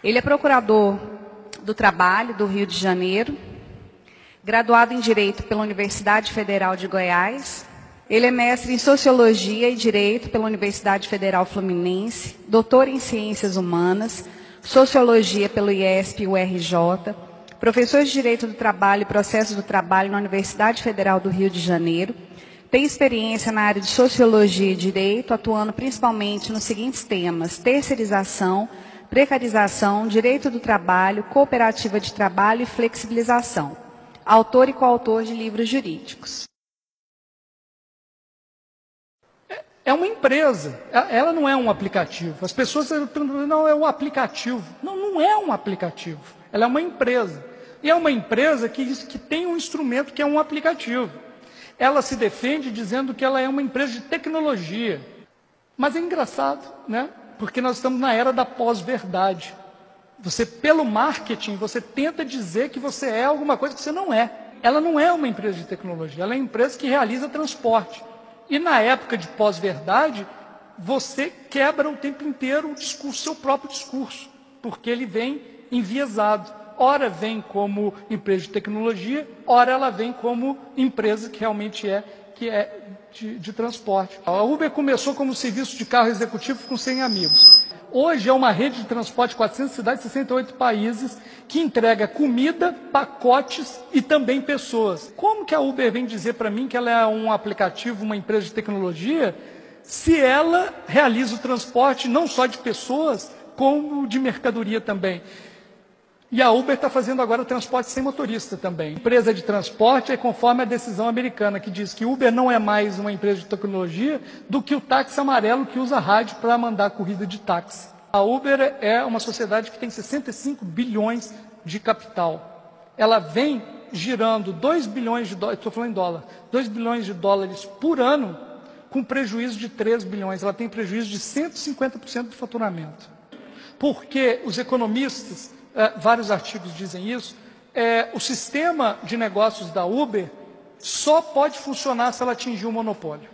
Ele é procurador do Trabalho do Rio de Janeiro, graduado em Direito pela Universidade Federal de Goiás. Ele é mestre em Sociologia e Direito pela Universidade Federal Fluminense, doutor em Ciências Humanas, Sociologia pelo IESP e URJ, professor de Direito do Trabalho e Processo do Trabalho na Universidade Federal do Rio de Janeiro. Tem experiência na área de Sociologia e Direito, atuando principalmente nos seguintes temas: terceirização, precarização, direito do trabalho, cooperativa de trabalho e flexibilização. Autor e coautor de livros jurídicos. É uma empresa, ela não é um aplicativo. As pessoas perguntam, não, é um aplicativo. Não, não é um aplicativo. Ela é uma empresa. E é uma empresa que tem um instrumento que é um aplicativo. Ela se defende dizendo que ela é uma empresa de tecnologia. Mas é engraçado, né? Porque nós estamos na era da pós-verdade. Você, pelo marketing, você tenta dizer que você é alguma coisa que você não é. Ela não é uma empresa de tecnologia, ela é uma empresa que realiza transporte. E na época de pós-verdade, você quebra o tempo inteiro o discurso, seu próprio discurso, porque ele vem enviesado. Ora vem como empresa de tecnologia, ora ela vem como empresa que realmente é de transporte. A Uber começou como serviço de carro executivo com 100 amigos. Hoje é uma rede de transporte em 400 cidades, 68 países, que entrega comida, pacotes e também pessoas. Como que a Uber vem dizer para mim que ela é um aplicativo, uma empresa de tecnologia, se ela realiza o transporte não só de pessoas, como de mercadoria também? E a Uber está fazendo agora transporte sem motorista também. Empresa de transporte é conforme a decisão americana, que diz que Uber não é mais uma empresa de tecnologia do que o táxi amarelo que usa rádio para mandar corrida de táxi. A Uber é uma sociedade que tem 65 bilhões de capital. Ela vem girando 2 bilhões de dólares, estou falando em dólar, 2 bilhões de dólares por ano, com prejuízo de 3 bilhões. Ela tem prejuízo de 150% do faturamento. Porque os economistas, vários artigos dizem isso, o sistema de negócios da Uber só pode funcionar se ela atingir o monopólio.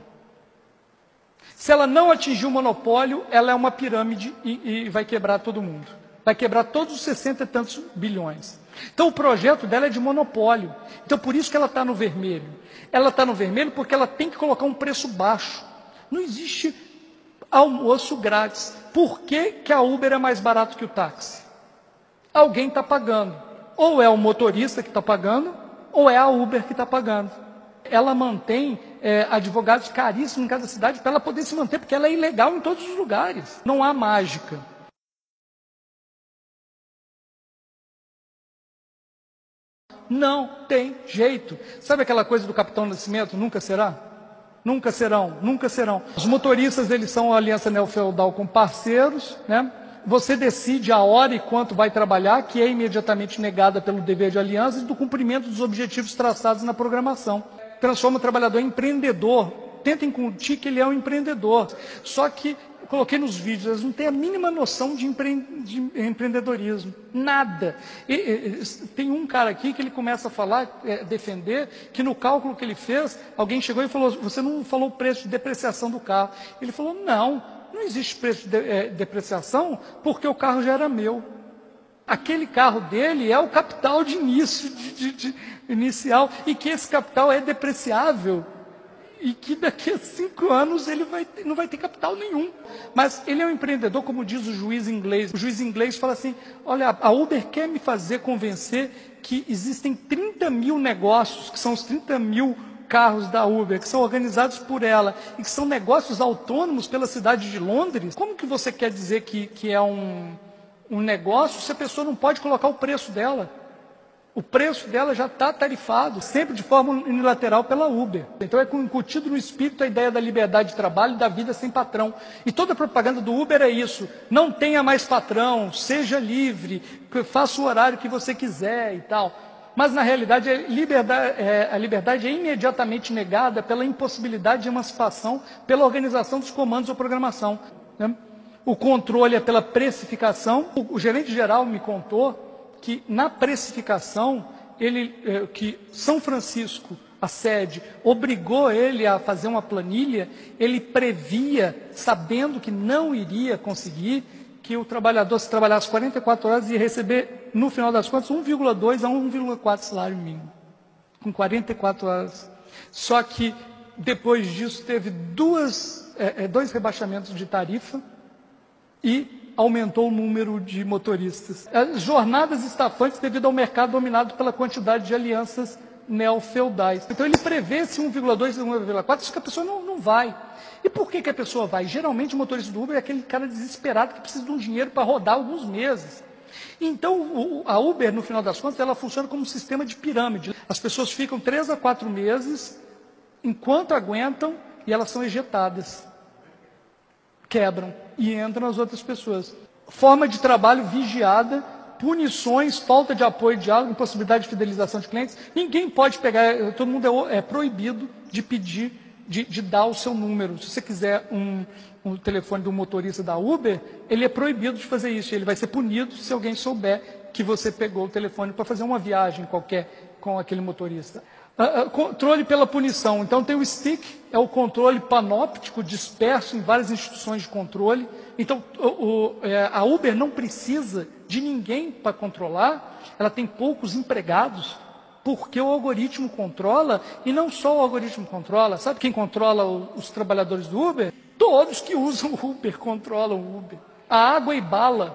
Se ela não atingir o monopólio, ela é uma pirâmide e vai quebrar todo mundo. Vai quebrar todos os 60 e tantos bilhões. Então o projeto dela é de monopólio. Então por isso que ela está no vermelho. Ela está no vermelho porque ela tem que colocar um preço baixo. Não existe almoço grátis. Por que que a Uber é mais barato que o táxi? Alguém está pagando. Ou é o motorista que está pagando, ou é a Uber que está pagando. Ela mantém advogados caríssimos em cada cidade para ela poder se manter, porque ela é ilegal em todos os lugares. Não há mágica. Não tem jeito. Sabe aquela coisa do Capitão Nascimento? Nunca será? Nunca serão, nunca serão. Os motoristas, eles são a aliança neofeudal com parceiros, né? Você decide a hora e quanto vai trabalhar, que é imediatamente negada pelo dever de aliança e do cumprimento dos objetivos traçados na programação. Transforma o trabalhador em empreendedor. Tentem incutir que ele é um empreendedor. Só que, eu coloquei nos vídeos, eles não têm a mínima noção de empreendedorismo. Nada. Tem um cara aqui que ele começa a falar, defender, que no cálculo que ele fez, alguém chegou e falou, você não falou o preço de depreciação do carro. Ele falou, não existe preço de depreciação porque o carro já era meu. Aquele carro dele é o capital de início, inicial, e que esse capital é depreciável e que daqui a 5 anos ele não vai ter capital nenhum. Mas ele é um empreendedor, como diz o juiz inglês. O juiz inglês fala assim, olha, a Uber quer me fazer convencer que existem 30 mil negócios, que são os 30 mil carros da Uber, que são organizados por ela, e que são negócios autônomos pela cidade de Londres. Como que você quer dizer que é um negócio se a pessoa não pode colocar o preço dela? O preço dela já está tarifado, sempre de forma unilateral pela Uber. Então é incutido no espírito a ideia da liberdade de trabalho e da vida sem patrão. E toda a propaganda do Uber é isso. Não tenha mais patrão, seja livre, faça o horário que você quiser e tal. Mas na realidade a liberdade é imediatamente negada pela impossibilidade de emancipação, pela organização dos comandos ou programação, né? O controle é pela precificação. O gerente geral me contou que na precificação, que São Francisco, a sede, obrigou ele a fazer uma planilha, ele previa, sabendo que não iria conseguir, que o trabalhador, se trabalhasse 44 horas, ia receber, no final das contas, 1,2 a 1,4 salário mínimo, com 44 horas. Só que, depois disso, teve dois rebaixamentos de tarifa e aumentou o número de motoristas. As jornadas estafantes devido ao mercado dominado pela quantidade de alianças neofeudais. Então ele prevê esse 1,2 e 1,4, isso que a pessoa não vai. E por que a pessoa vai? Geralmente o motorista do Uber é aquele cara desesperado que precisa de um dinheiro para rodar alguns meses. Então a Uber, no final das contas, ela funciona como um sistema de pirâmide. As pessoas ficam 3 a 4 meses, enquanto aguentam, e elas são ejetadas. Quebram e entram as outras pessoas. Forma de trabalho vigiada, punições, falta de apoio, diálogo, impossibilidade de fidelização de clientes. Ninguém pode pegar, todo mundo é proibido de pedir, de dar o seu número. Se você quiser um telefone do motorista da Uber, ele é proibido de fazer isso. Ele vai ser punido se alguém souber que você pegou o telefone para fazer uma viagem qualquer com aquele motorista. Controle pela punição. Então tem o stick, é o controle panóptico disperso em várias instituições de controle. Então a Uber não precisa de ninguém para controlar, ela tem poucos empregados, porque o algoritmo controla, e não só o algoritmo controla. Sabe quem controla os trabalhadores do Uber? Todos que usam o Uber controlam o Uber. A Água e Bala,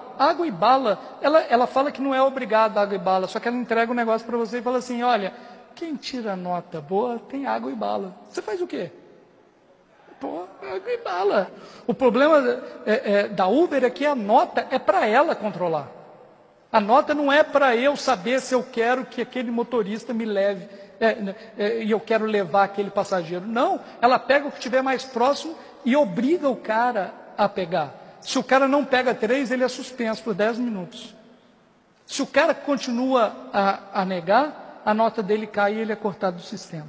ela fala que não é obrigada a Água e Bala, só que ela entrega um negócio para você e fala assim, olha, quem tira nota boa tem água e bala. Você faz o quê? Pô, água e bala. O problema da Uber é que a nota é para ela controlar. A nota não é para eu saber se eu quero que aquele motorista me leve e eu quero levar aquele passageiro. Não, ela pega o que estiver mais próximo e obriga o cara a pegar. Se o cara não pega 3, ele é suspenso por 10 minutos. Se o cara continua a negar, a nota dele cai e ele é cortado do sistema.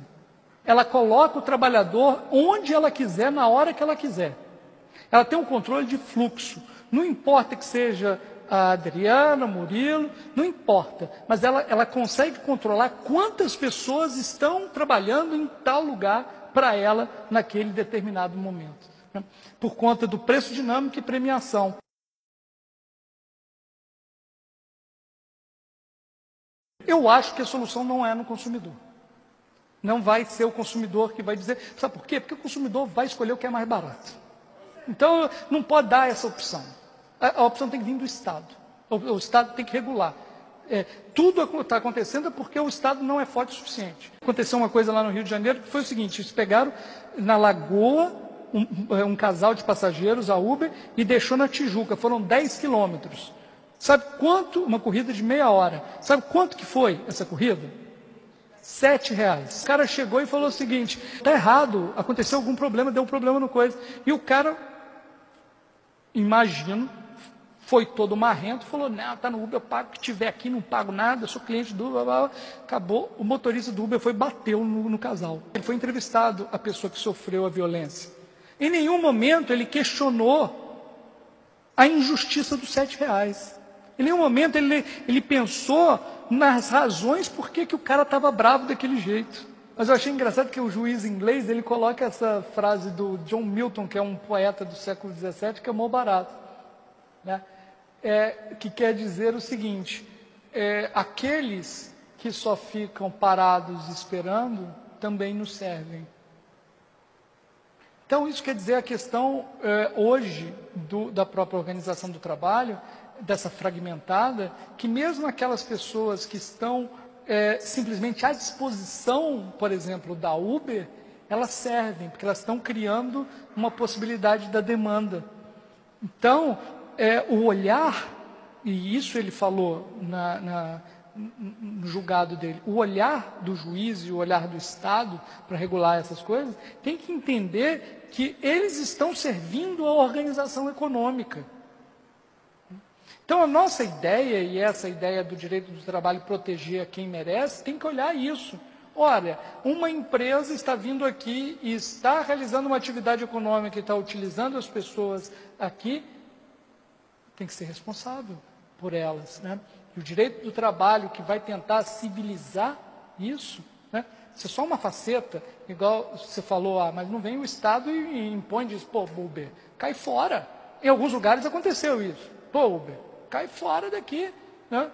Ela coloca o trabalhador onde ela quiser, na hora que ela quiser. Ela tem um controle de fluxo. Não importa que seja a Adriana, Murilo, não importa. Mas ela consegue controlar quantas pessoas estão trabalhando em tal lugar para ela naquele determinado momento. Né? Por conta do preço dinâmico e premiação. Eu acho que a solução não é no consumidor. Não vai ser o consumidor que vai dizer... Sabe por quê? Porque o consumidor vai escolher o que é mais barato. Então, não pode dar essa opção. A opção tem que vir do Estado. O Estado tem que regular. Tudo está acontecendo porque o Estado não é forte o suficiente. Aconteceu uma coisa lá no Rio de Janeiro que foi o seguinte, eles pegaram na Lagoa um casal de passageiros, a Uber, e deixou na Tijuca. Foram 10 quilômetros. Sabe quanto? Uma corrida de meia hora. Sabe quanto que foi essa corrida? R$7. O cara chegou e falou o seguinte, está errado, aconteceu algum problema, deu um problema no coisa. E o cara, imagino, foi todo marrento, falou, não, está no Uber, eu pago o que tiver aqui, não pago nada, eu sou cliente do Uber, blá, blá. Acabou, o motorista do Uber bateu no casal. Ele foi entrevistado, a pessoa que sofreu a violência. Em nenhum momento ele questionou a injustiça dos R$7. Em nenhum momento ele pensou nas razões por que o cara estava bravo daquele jeito. Mas eu achei engraçado que o juiz inglês, ele coloca essa frase do John Milton, que é um poeta do século XVII, que é mó barato. Né? Que quer dizer o seguinte, aqueles que só ficam parados esperando, também nos servem. Então isso quer dizer a questão hoje da própria organização do trabalho, dessa fragmentada, que mesmo aquelas pessoas que estão simplesmente à disposição, por exemplo, da Uber, elas servem, porque elas estão criando uma possibilidade da demanda. Então, o olhar, e isso ele falou no julgado dele, o olhar do juiz e o olhar do Estado para regular essas coisas, tem que entender que eles estão servindo à organização econômica. Então, a nossa ideia, e essa ideia do direito do trabalho proteger a quem merece, tem que olhar isso. Olha, uma empresa está vindo aqui e está realizando uma atividade econômica e está utilizando as pessoas aqui, tem que ser responsável por elas. Né? E o direito do trabalho que vai tentar civilizar isso, né? Isso é só uma faceta, igual você falou, mas não vem o Estado e impõe, diz, pô, Uber, cai fora. Em alguns lugares aconteceu isso. Pô, Uber, cai fora daqui, né?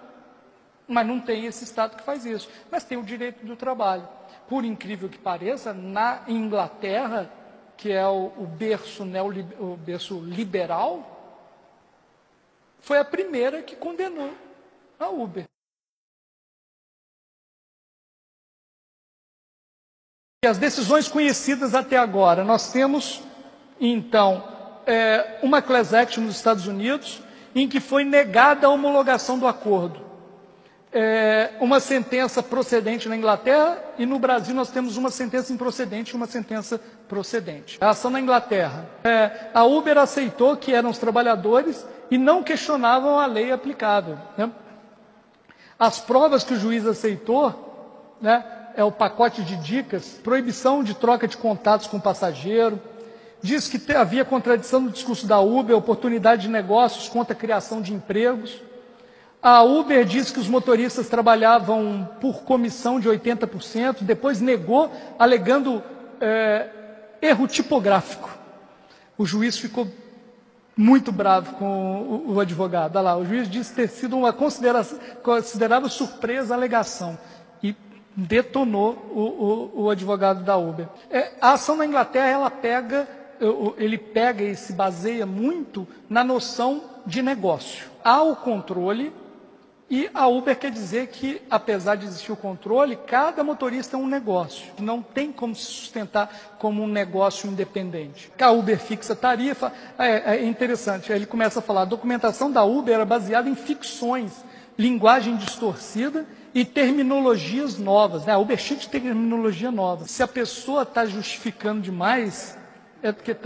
Mas não tem esse Estado que faz isso. Mas tem o direito do trabalho. Por incrível que pareça, na Inglaterra, que é o berço liberal, foi a primeira que condenou a Uber. E as decisões conhecidas até agora, nós temos, então, uma class action nos Estados Unidos, em que foi negada a homologação do acordo. Uma sentença procedente na Inglaterra, e no Brasil nós temos uma sentença improcedente e uma sentença procedente. A ação na Inglaterra. A Uber aceitou que eram os trabalhadores e não questionavam a lei aplicável, né? As provas que o juiz aceitou, né, é o pacote de dicas, proibição de troca de contatos com o passageiro, diz que havia contradição no discurso da Uber, oportunidade de negócios contra a criação de empregos. A Uber diz que os motoristas trabalhavam por comissão de 80%, depois negou, alegando erro tipográfico. O juiz ficou muito bravo com o advogado. Olha lá, o juiz disse ter sido uma considerável surpresa a alegação e detonou o advogado da Uber. A ação na Inglaterra, ele pega e se baseia muito na noção de negócio. Há o controle. E a Uber quer dizer que, apesar de existir o controle, cada motorista é um negócio. Não tem como se sustentar como um negócio independente. A Uber fixa tarifa, é interessante. Aí ele começa a falar, a documentação da Uber era baseada em ficções, linguagem distorcida e terminologias novas. Né? A Uber é cheia de terminologia nova. Se a pessoa está justificando demais, é porque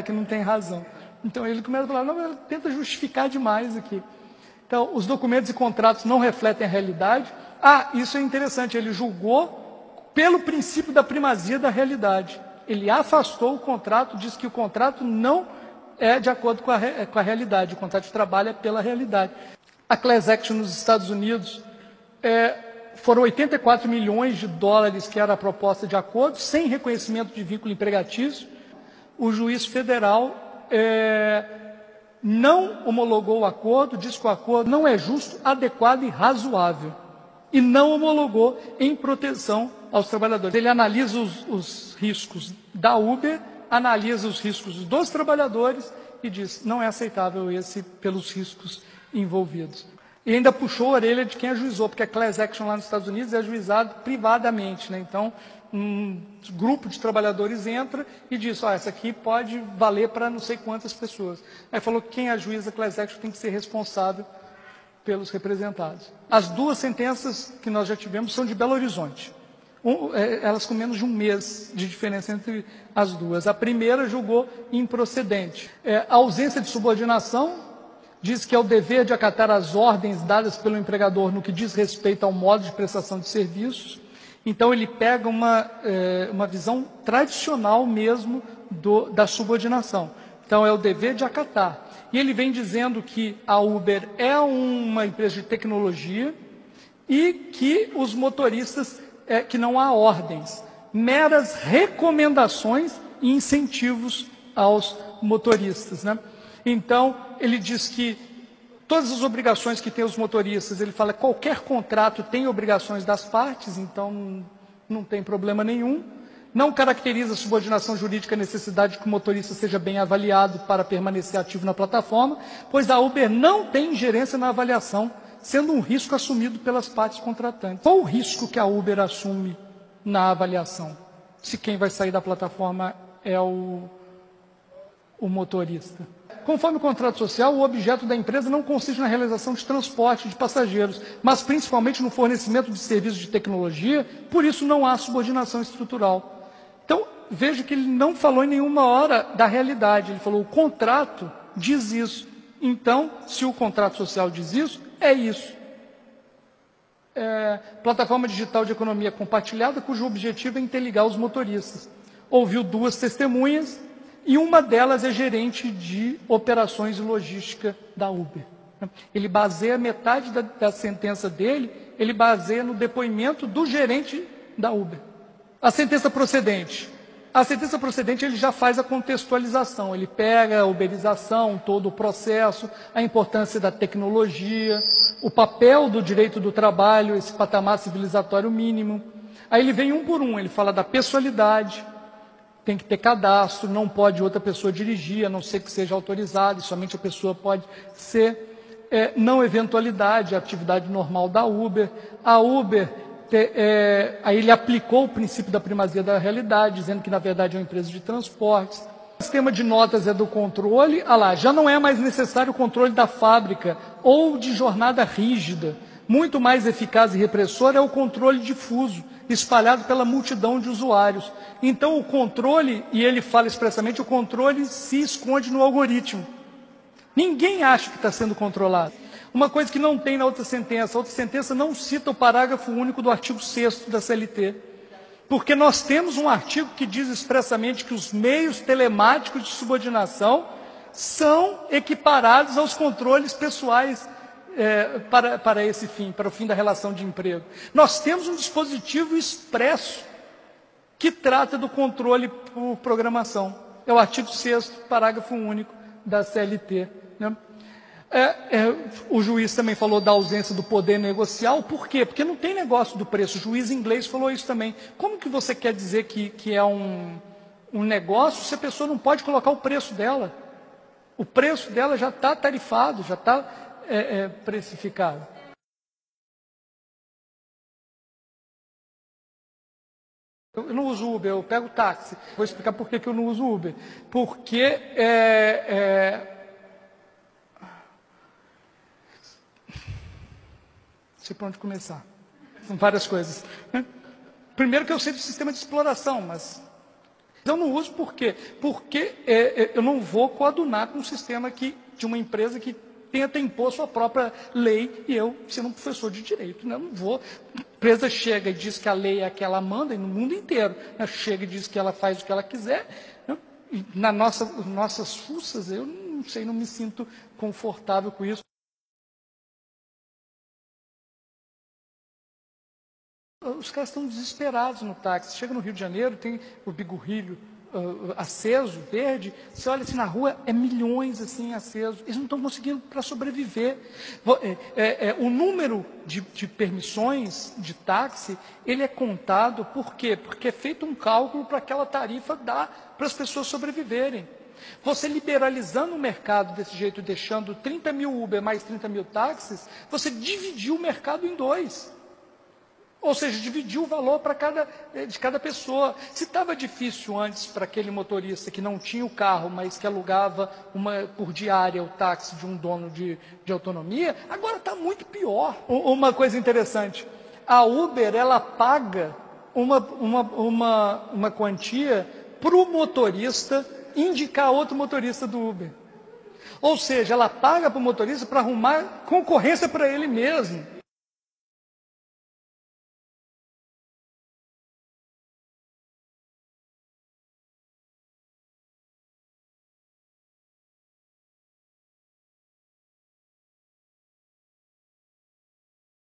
que não tem razão. Então ele começa a falar, não, ela tenta justificar demais aqui. Então, os documentos e contratos não refletem a realidade. Isso é interessante, ele julgou pelo princípio da primazia da realidade. Ele afastou o contrato, disse que o contrato não é de acordo com a realidade, o contrato de trabalho é pela realidade. A class action nos Estados Unidos foram 84 milhões de dólares que era a proposta de acordo, sem reconhecimento de vínculo empregatício. O juiz federal não homologou o acordo, diz que o acordo não é justo, adequado e razoável. E não homologou em proteção aos trabalhadores. Ele analisa os riscos da Uber, analisa os riscos dos trabalhadores e diz, não é aceitável esse pelos riscos envolvidos. E ainda puxou a orelha de quem ajuizou, porque a class action lá nos Estados Unidos é ajuizado privadamente, né? Então, um grupo de trabalhadores entra e diz, essa aqui pode valer para não sei quantas pessoas. Aí falou que quem ajuiza a class action tem que ser responsável pelos representados. As duas sentenças que nós já tivemos são de Belo Horizonte. Elas com menos de um mês de diferença entre as duas. A primeira julgou improcedente. A ausência de subordinação diz que é o dever de acatar as ordens dadas pelo empregador no que diz respeito ao modo de prestação de serviços. Então, ele pega uma visão tradicional mesmo da subordinação. Então, é o dever de acatar. E ele vem dizendo que a Uber é uma empresa de tecnologia e que os motoristas, que não há ordens, meras recomendações e incentivos aos motoristas, né? Então, ele diz que todas as obrigações que têm os motoristas, ele fala que qualquer contrato tem obrigações das partes, então não tem problema nenhum. Não caracteriza a subordinação jurídica a necessidade de que o motorista seja bem avaliado para permanecer ativo na plataforma, pois a Uber não tem ingerência na avaliação, sendo um risco assumido pelas partes contratantes. Qual o risco que a Uber assume na avaliação, se quem vai sair da plataforma é o motorista? Conforme o contrato social, o objeto da empresa não consiste na realização de transporte de passageiros, mas principalmente no fornecimento de serviços de tecnologia, por isso não há subordinação estrutural. Então, veja que ele não falou em nenhuma hora da realidade, ele falou o contrato diz isso. Então, se o contrato social diz isso, é isso. Plataforma digital de economia compartilhada, cujo objetivo é interligar os motoristas. Ouviu duas testemunhas, e uma delas é gerente de operações e logística da Uber. Ele baseia metade da sentença dele, ele baseia no depoimento do gerente da Uber. A sentença procedente A sentença procedente ele já faz a contextualização, ele pega a uberização, todo o processo, a importância da tecnologia, o papel do direito do trabalho, esse patamar civilizatório mínimo. Aí ele vem um por um, ele fala da pessoalidade, tem que ter cadastro, não pode outra pessoa dirigir, a não ser que seja autorizado, e somente a pessoa pode ser, não eventualidade, a atividade normal da Uber. A Uber, aí ele aplicou o princípio da primazia da realidade, dizendo que na verdade é uma empresa de transportes. O sistema de notas é do controle, já não é mais necessário o controle da fábrica ou de jornada rígida. Muito mais eficaz e repressor é o controle difuso, espalhado pela multidão de usuários. Então o controle, e ele fala expressamente, o controle se esconde no algoritmo. Ninguém acha que está sendo controlado. Uma coisa que não tem na outra sentença, a outra sentença não cita o parágrafo único do artigo 6º da CLT. Porque nós temos um artigo que diz expressamente que os meios telemáticos de subordinação são equiparados aos controles pessoais para esse fim, para o fim da relação de emprego. Nós temos um dispositivo expresso que trata do controle por programação. É o artigo 6º, parágrafo único da CLT. Né? O juiz também falou da ausência do poder negocial. Por quê? Porque não tem negócio do preço. O juiz inglês falou isso também. Como que você quer dizer que é um negócio se a pessoa não pode colocar o preço dela? O preço dela já está tarifado, já está precificado. Eu não uso Uber, eu pego táxi. Vou explicar por que eu não uso Uber. Porque não sei por onde começar. São várias coisas. Primeiro que eu sei do sistema de exploração, mas eu não uso por quê? Porque eu não vou coadunar com um sistema de uma empresa que tenta impor sua própria lei, e eu, sendo um professor de direito, né, não vou. A empresa chega e diz que a lei é a que ela manda, e no mundo inteiro, né, chega e diz que ela faz o que ela quiser, né, e nossas fuças, eu não sei, não me sinto confortável com isso. Os caras estão desesperados no táxi. Chega no Rio de Janeiro, tem o bigorrilho aceso, verde. Você olha assim na rua, é milhões assim acesos. Eles não estão conseguindo para sobreviver. O número de permissões de táxi, ele é contado por quê? Porque é feito um cálculo para aquela tarifa dar para as pessoas sobreviverem. Você liberalizando o mercado desse jeito, deixando 30 mil Uber mais 30 mil táxis, você dividiu o mercado em dois. Ou seja, dividiu o valor de cada pessoa. Se estava difícil antes para aquele motorista que não tinha o carro, mas que alugava por diária o táxi de um dono de autonomia, agora está muito pior. Uma coisa interessante, a Uber ela paga uma quantia para o motorista indicar outro motorista do Uber. Ou seja, ela paga para o motorista para arrumar concorrência para ele mesmo.